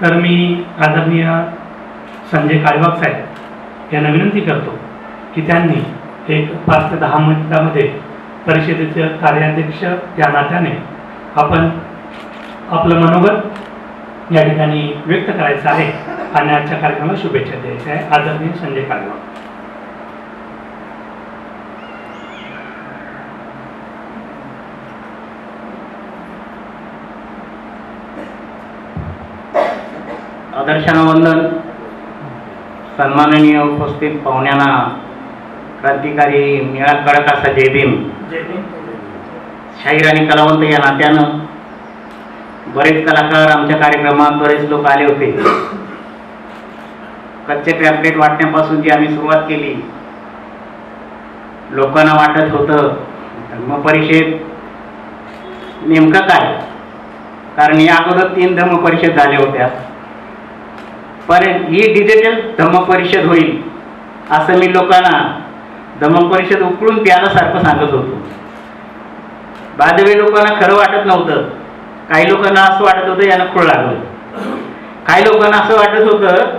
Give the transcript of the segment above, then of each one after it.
तर मी आदरणीय संजय काळीबाग साहेब यांना विनंती करतो की त्यांनी एक 5 ते 10 मिनिटांमध्ये परिषदेचे कार्याध्यक्ष या नात्याने आपण आपलं मनोगत या ठिकाणी व्यक्त करायचं आहे आणि आजच्या कार्यक्रमाला शुभेच्छा द्यायच्या आहे. आदरणीय संजय काळीबाग. आदर्शांना सन्माननीय उपस्थित पाहुण्यांना क्रांतिकारी निळा कडक असा जय भीम. शाहीर आणि कलावंत या नात्यानं बरेच कलाकार आमच्या कार्यक्रमात बरेच लोक आले होते. कच्चे पॅम्पलेट वाटण्यापासून जी आम्ही सुरुवात केली, लोकांना वाटत होतं धम्म परिषद नेमकं काय, कारण या अगोदर 3 धम्म परिषद झाल्या होत्या, पण ही डिजिटल धम्म परिषद होईल असं मी लोकांना धम्म परिषद उकळून प्यायल्यासारखं सांगत होतो. बाजवे लोकांना खरं वाटत नव्हतं. काही लोकांना असं वाटत होतं यानं खूळ लागलं. काही लोकांना असं वाटत होतं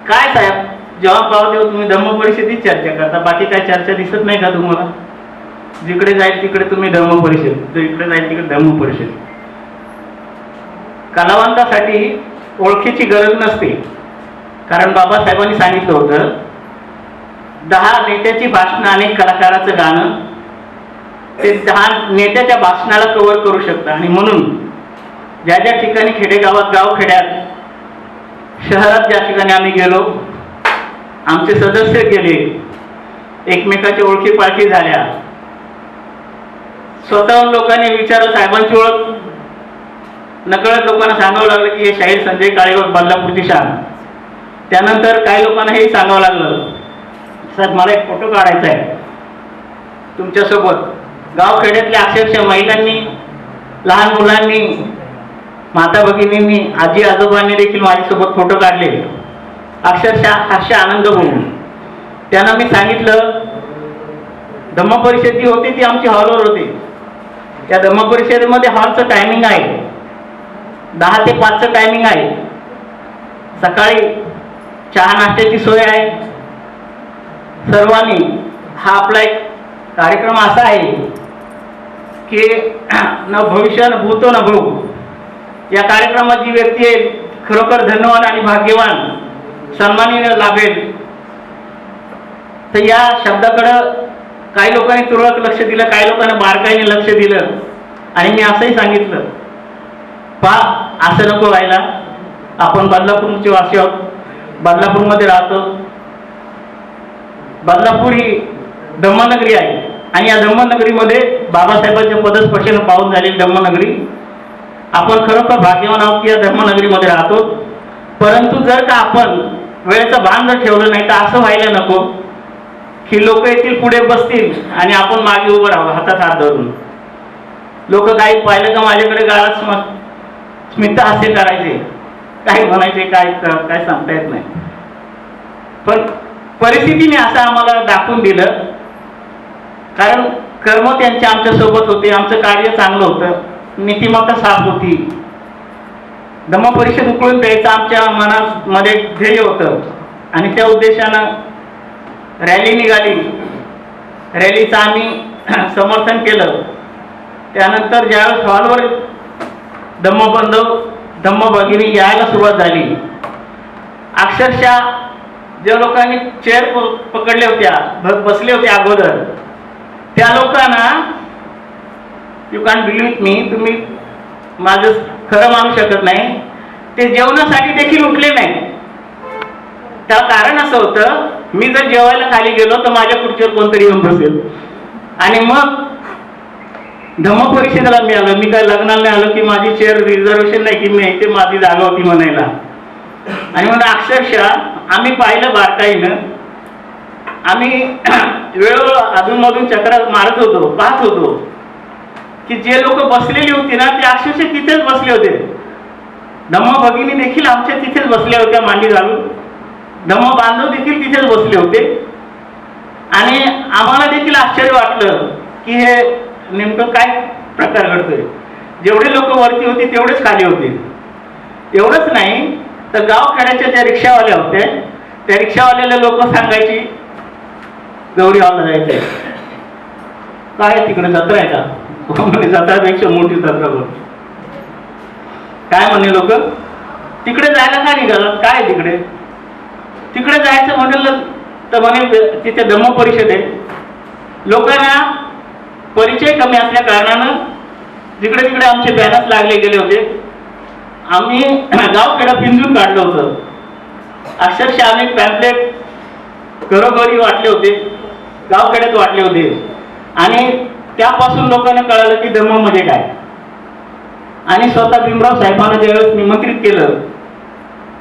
काय साहेब, जेव्हा पाहू तेव्हा तुम्ही धम्म परिषदेची चर्चा करता, बाकी काय चर्चा दिसत नाही का तुम्हाला? जिकडे जाईल तिकडे तुम्ही धम्म परिषद, इकडे जाईल तिकडे धम्म परिषद. कलावंतासाठी ओळखीची गरज नसते, कारण बाबासाहेबांनी सांगितलं होतं 10 नेत्याची भाषणं आणि कलाकाराचं गाणं ते 10 नेत्याच्या भाषणाला कव्हर करू शकतं. आणि म्हणून ज्या ज्या ठिकाणी खेडेगावात, गावखेड्यात, शहरात ज्या ठिकाणी आम्ही गेलो, आमचे सदस्य गेले, एकमेकाच्या ओळखी पाळखी झाल्या, स्वतःहून लोकांनी विचारलं साहेबांची ओळख, नकळत लोकांना सांगावं लागलं की हे शाहीर संजय काळीबाग बदलापूरची शान. त्यानंतर काही लोकांना हे सांगावं लागलं सर मला एक फोटो काढायचा आहे तुमच्यासोबत. गावखेड्यातल्या अक्षरशः महिलांनी, लहान मुलांनी, माता भगिनींनी, आजी आजोबांनी देखील माझ्यासोबत फोटो काढले, अक्षरशः हास्य आनंद होऊन. त्यांना मी सांगितलं धम्म परिषद जी होती ती आमची हॉलवर होती. त्या धम्म परिषदेमध्ये हॉलचं टायमिंग आहे 10 ते 5चं टायमिंग आहे. सकाळी चहा नाश्त्याची सोय आहे. सर्वांनी हा आपला एक कार्यक्रम असा आहे की न भविष्य न भूतो न भू. या कार्यक्रमात जी व्यक्ती आहे खरोखर धन्यवाद आणि भाग्यवान सन्मानीय लाभेल. तर या शब्दाकडं काही लोकांनी तुरळक लक्ष दिलं, काही लोकांनी बारकाईने लक्ष दिलं. आणि मी असंही सांगितलं पहा असं नको व्हायला, आपण बदलापूरचे वासी आहोत, बदलापूरमध्ये राहतो. बदलापूर ही धम्मनगरी आहे आणि या धम्मनगरीमध्ये बाबासाहेबांच्या पदस्पर्शानं पावन झालेली धम्मनगरी. आपण खरोखर भाग्यवान आहोत की या धम्मनगरीमध्ये राहतो. परंतु जर का आपण वेळेचं भान जर ठेवलं नाही तर असं व्हायला नको की लोक येतील, पुढे बसतील आणि आपण मागे उभं राहू हातात हात धरून. लोक काही पाहिलं का माझ्याकडे गाळात स्मित हास्य करायचे, काही म्हणायचे, काय सांगता येत नाही. पण परिस्थितीने असं आम्हाला दाखवून दिलं, कारण कर्म त्यांचे आमच्या सोबत होते, आमचं कार्य चांगलं होतं, नीतिमत्ता साफ होती. धम्म परिषद उकळून द्यायचं आमच्या मनामध्ये ध्येय होतं आणि त्या उद्देशानं रॅली निघाली. रॅलीचं आम्ही समर्थन केलं. त्यानंतर ज्यावेळेस हॉलवर धम्मबंधव, धम्म भगिनी यायला सुरुवात झाली, अक्षरशः ज्या लोकांनी चेअर पकडल्या होत्या, बसले होते अगोदर, त्या लोकांना यू कॅन बिलीव्ह मी, तुम्ही माझं खरं मानू शकत नाही, ते जेवणासाठी देखील उठले नाही. त्याला कारण असं होतं मी जर जेवायला खाली गेलो तर माझ्या खुर्चीवर कोणतरी येऊन बसेल. आणि मग धम्म परिषदेला मी आलो. मी काय लग्नाला नाही आलो की माझी चेअर रिझर्वेशन नाही की मी इथे माझी जागा होती म्हणायला. आणि म्हणून अक्षरशः आम्ही पाहिलं बारकाईनं, आम्ही वेळोवेळी अधूनमधून चक्रा मारत होतो, पाहत होतो की जे लोक बसलेली होती ना ते अक्षरशः तिथेच बसले होते. धम्म भगिनी देखील आमच्या तिथेच बसल्या होत्या मांडी घालून, धम्म बांधव देखील तिथेच बसले होते. आणि आम्हाला देखील आश्चर्य वाटलं की हे नेमकं काय प्रकार घडतोय. जेवढे लोक वरती होते तेवढेच खाली होते. एवढंच नाही तर गावखेड्याच्या ज्या रिक्षावाल्या होत्या त्या रिक्षावाल्याला लोक सांगायची गौरी हॉलला जायचंय. काय तिकडे जत्रा आहे का? म्हणे जत्रापेक्षा मोठी जत्रा बघ. काय म्हणे लोक, तिकडे जायला काय निघालं, काय तिकडे तिकडे जायचं म्हटलं तर म्हणे तिथे धम्म परिषद आहे. लोकांना परिचय कमी असल्या कारणानं जिकडे तिकडे आमचे बॅनर्स लागले गेले होते. आम्ही गावखेडा पिंजून काढलं होतं. अक्षरशः आम्ही पॅम्पलेट घरोघरी वाटले होते, गावखेड्यात वाटले होते. आणि त्यापासून लोकांना कळालं की धम्म म्हणजे काय. आणि स्वतः भीमराव साहेबांना ज्यावेळेस निमंत्रित केलं,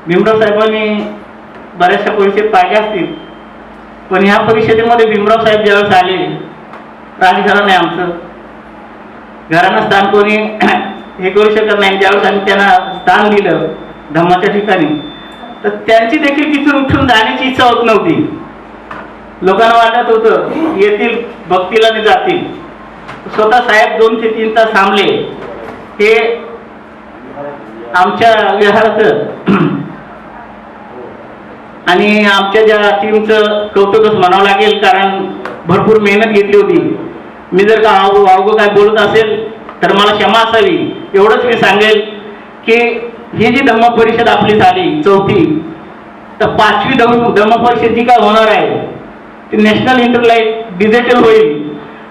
भीमराव साहेबांनी बऱ्याचशा परिषदेत पाहिल्या असतील, पण ह्या परिषदेमध्ये भीमराव साहेब ज्यावेळेस आले, राजघराणं आहे आमचं, घरानं स्थान कोणी हे करू शकत नाही. ज्यावेळेस आम्ही त्यांना स्थान दिलं धम्माच्या ठिकाणी, तर त्यांची देखील तिथून उठून जाण्याची इच्छा होत नव्हती. लोकांना वाटत होतं येतील भक्तीला आणि जातील. स्वतः साहेब 2 ते 3 तास थांबले. हे आमच्या विहाराचं आणि आमच्या ज्या टीमचं कौतुकच म्हणावं लागेल, कारण भरपूर मेहनत घेतली होती. मी जर का अवघं काय बोलत असेल तर मला क्षमा असावी. एवढंच मी सांगेल की ही जी धम्म परिषद आपली झाली 4थी, तर 5वी धम्म परिषद जी काय होणार आहे ती नॅशनल इंटरलाइट डिजिटल होईल.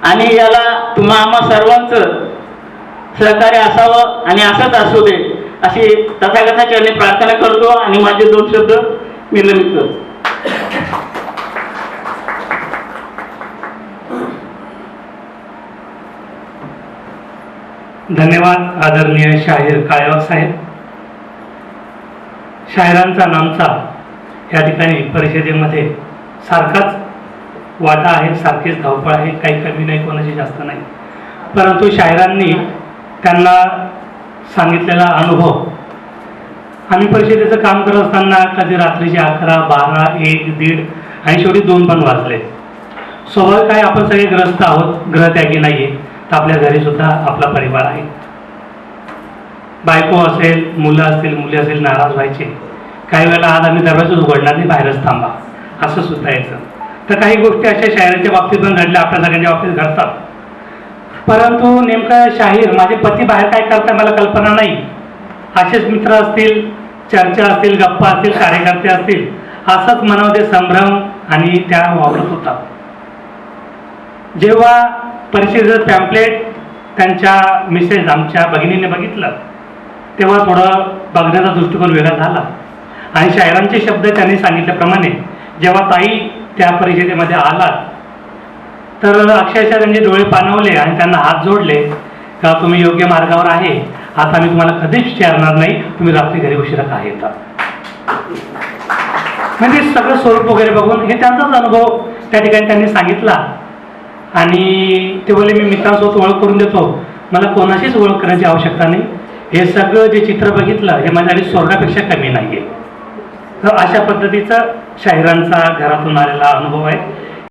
आणि याला तुम्हा आम्हा सर्वांचं सहकार्य असावं आणि असंच असू दे अशी तथागताचरणी प्रार्थना करतो आणि माझे 2 शब्द मी नमूद करतो. धन्यवाद आदरणीय शाहीर काळेवाग साहेब. शाहिरांचा नामचा या ठिकाणी परिषदेमध्ये सारखाच वाटा आहे, सारखीच धावपळ आहे, काही कमी नाही, कोणाची जास्त नाही. परंतु शाहिरांनी त्यांना सांगितलेला अनुभव, आम्ही परिषदेचं काम करत असताना कधी रात्रीचे 11, 12, 1, 1:30 आणि शेवटी 2 पण वाजले. स्वाभाविक आहे, आपण सगळे ग्रस्त आहोत, ग्रहत्यागी नाही आहे, तर आपल्या घरी सुद्धा आपला परिवार आहे. बायको असेल, मुलं असतील, मुली असेल, नाराज व्हायचे. काही वेळेला आज आम्ही दरवाजाच उघडणार नाही, बाहेरच थांबा असं सुद्धा यायचं. तर काही गोष्टी अशा शाहिरांच्या बाबतीत पण घडल्या, आपल्या सगळ्यांच्या बाबतीत घडतात. परंतु नेमकं शाहीर माझे पती बाहेर काय करतात मला कल्पना नाही. असेच मित्र असतील, चर्चा असतील, गप्पा असतील, कार्यकर्ते असतील, असंच मनामध्ये संभ्रम आणि त्या वावरत होता. जेव्हा परिषदेचं पॅम्पलेट त्यांच्या मिसेस आमच्या भगिनीने बघितलं तेव्हा थोडं बघण्याचा दृष्टिकोन वेगळा झाला. आणि शाहिरांचे शब्द त्यांनी सांगितल्याप्रमाणे जेव्हा ताई त्या परिषदेमध्ये आलात तर अक्षरशः त्यांचे डोळे पाणावले आणि त्यांना हात जोडले का तुम्ही योग्य मार्गावर आहे, आता मी तुम्हाला कधीच विचारणार नाही, तुम्ही रात्री घरी उशिरा का येता. म्हणजे सगळं स्वरूप वगैरे बघून हे त्यांचाच अनुभव त्या ठिकाणी त्यांनी सांगितला. आणि ते बोलले मी मित्रांसोबत ओळख करून देतो, मला कोणाशीच ओळख करण्याची आवश्यकता नाही, हे सगळं जे चित्र बघितलं हे माझ्यासाठी स्वर्गापेक्षा कमी नाही आहे. तर अशा पद्धतीचा शाहिरांचा घरातून आलेला अनुभव आहे.